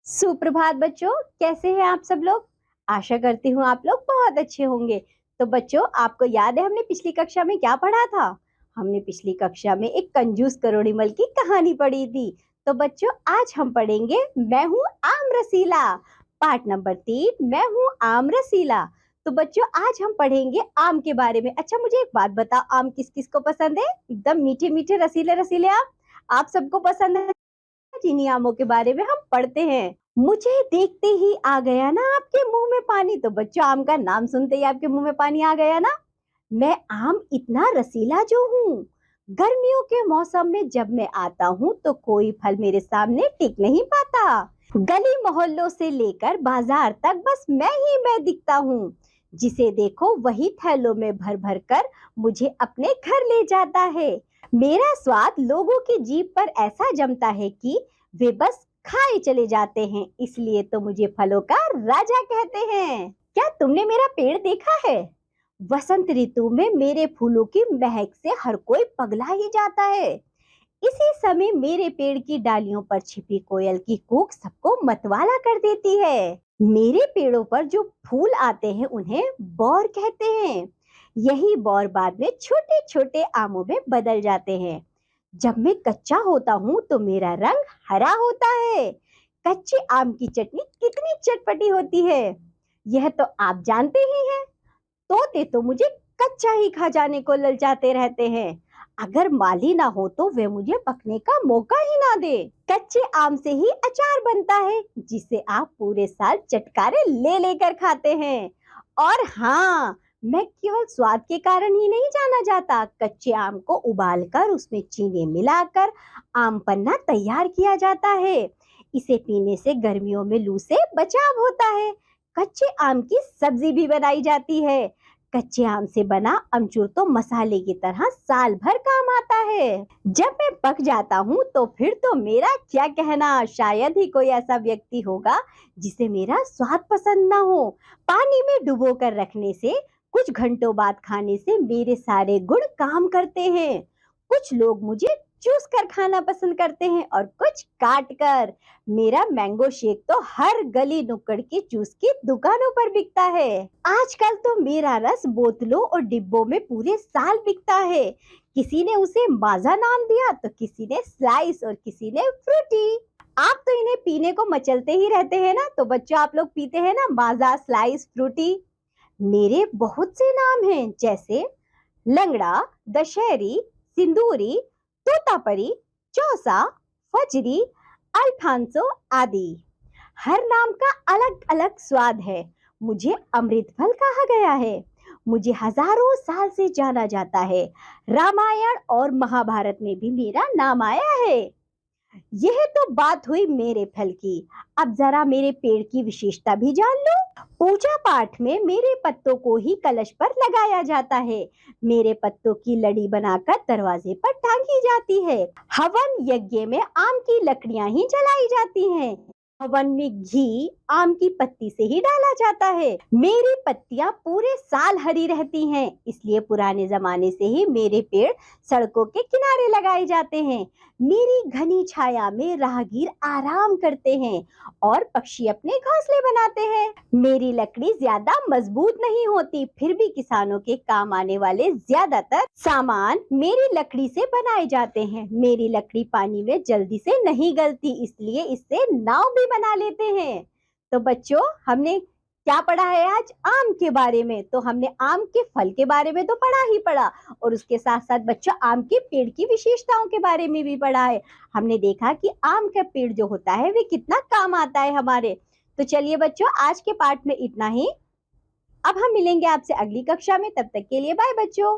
सुप्रभात बच्चों, कैसे हैं आप सब लोग। आशा करती हूँ आप लोग बहुत अच्छे होंगे। तो बच्चों, आपको याद है हमने पिछली कक्षा में क्या पढ़ा था। हमने पिछली कक्षा में एक कंजूस करोड़ीमल की कहानी पढ़ी थी। तो बच्चों, आज हम पढ़ेंगे मैं हूँ आम रसीला। पाठ नंबर 3, मैं हूँ आम रसीला। तो बच्चों, आज हम पढ़ेंगे आम के बारे में। अच्छा, मुझे एक बात बताओ, आम किस किस को पसंद है? एकदम मीठे मीठे रसीले रसीले आम आप सबको पसंद है। चीनी आमों के बारे में हम पढ़ते हैं। मुझे देखते ही आ गया ना आपके मुंह में पानी। तो बच्चों, आम का नाम सुनते ही आपके मुंह में पानी आ गया ना। मैं आम इतना रसीला जो हूँ। गर्मियों के मौसम में जब मैं आता हूँ तो कोई फल मेरे सामने टिक नहीं पाता। गली मोहल्लों से लेकर बाजार तक बस मैं दिखता हूँ। जिसे देखो वही थैलों में भर भर कर मुझे अपने घर ले जाता है। मेरा स्वाद लोगों की जीभ पर ऐसा जमता है कि वे बस खाए चले जाते हैं। इसलिए तो मुझे फलों का राजा कहते हैं। क्या तुमने मेरा पेड़ देखा है? वसंत ऋतु में मेरे फूलों की महक से हर कोई पगला ही जाता है। इसी समय मेरे पेड़ की डालियों पर छिपी कोयल की कूक सबको मतवाला कर देती है। मेरे पेड़ों पर जो फूल आते हैं उन्हें बौर कहते हैं। यही बौर बाद में छोटे छोटे आमों में बदल जाते हैं। जब मैं कच्चा होता हूँ तो मेरा रंग हरा होता है। कच्चे आम की चटनी कितनी चटपटी होती है, यह तो आप जानते ही हैं। तोते तो मुझे कच्चा ही खा जाने को ललचाते रहते हैं। अगर माली ना हो तो वे मुझे पकने का मौका ही ना दे। कच्चे आम से ही अचार बनता है जिसे आप पूरे साल चटकारे ले लेकर खाते हैं। और हाँ, मैं केवल स्वाद के कारण ही नहीं जाना जाता। कच्चे आम को उबालकर उसमें चीनी मिलाकर आम पन्ना तैयार किया जाता है। इसे पीने से गर्मियों में लू से बचाव होता है। कच्चे आम की सब्जी भी बनाई जाती है। कच्चे आम से बना अमचूर तो मसाले की तरह साल भर काम आता है। जब मैं पक जाता हूँ तो फिर तो मेरा क्या कहना, शायद ही कोई ऐसा व्यक्ति होगा जिसे मेरा स्वाद पसंद ना हो। पानी में डुबो कर रखने से कुछ घंटों बाद खाने से मेरे सारे गुण काम करते हैं। कुछ लोग मुझे चूस कर खाना पसंद करते हैं और कुछ काट कर। मेरा मैंगो शेक तो हर गली नुक्कड़ की जूस की दुकानों पर बिकता है। आजकल तो मेरा रस बोतलों और डिब्बों में पूरे साल बिकता है। किसी ने उसे माजा नाम दिया तो किसी ने स्लाइस और किसी ने फ्रूटी। आप तो इन्हें पीने को मचलते ही रहते हैं ना। तो बच्चों, आप लोग पीते हैं ना माजा, स्लाइस, फ्रूटी। मेरे बहुत से नाम हैं, जैसे लंगड़ा, दशहरी, सिंदूरी, तोतापरी, चौसा, फजरी, अल्फांसो आदि। हर नाम का अलग अलग स्वाद है। मुझे अमृत फल कहा गया है। मुझे हजारों साल से जाना जाता है। रामायण और महाभारत में भी मेरा नाम आया है। यह तो बात हुई मेरे फल की। अब जरा मेरे पेड़ की विशेषता भी जान लो। पूजा पाठ में मेरे पत्तों को ही कलश पर लगाया जाता है। मेरे पत्तों की लड़ी बनाकर दरवाजे पर टांगी जाती है। हवन यज्ञ में आम की लकड़ियां ही जलाई जाती हैं। हवन में घी आम की पत्ती से ही डाला जाता है। मेरी पत्तियां पूरे साल हरी रहती हैं, इसलिए पुराने जमाने से ही मेरे पेड़ सड़कों के किनारे लगाए जाते हैं। मेरी घनी छाया में राहगीर आराम करते हैं और पक्षी अपने घोंसले बनाते हैं। मेरी लकड़ी ज्यादा मजबूत नहीं होती, फिर भी किसानों के काम आने वाले ज्यादातर सामान मेरी लकड़ी से बनाए जाते हैं। मेरी लकड़ी पानी में जल्दी से नहीं गलती, इसलिए इससे नाव भी बना लेते हैं। तो बच्चों, हमने क्या पढ़ा है आज? आम के बारे में। तो हमने आम के फल के बारे में तो पढ़ा ही पढ़ा, और उसके साथ साथ बच्चों आम के पेड़ की विशेषताओं के बारे में भी पढ़ा है। हमने देखा कि आम का पेड़ जो होता है वे कितना काम आता है हमारे। तो चलिए बच्चों, आज के पाठ में इतना ही। अब हम मिलेंगे आपसे अगली कक्षा में। तब तक के लिए बाय बच्चों।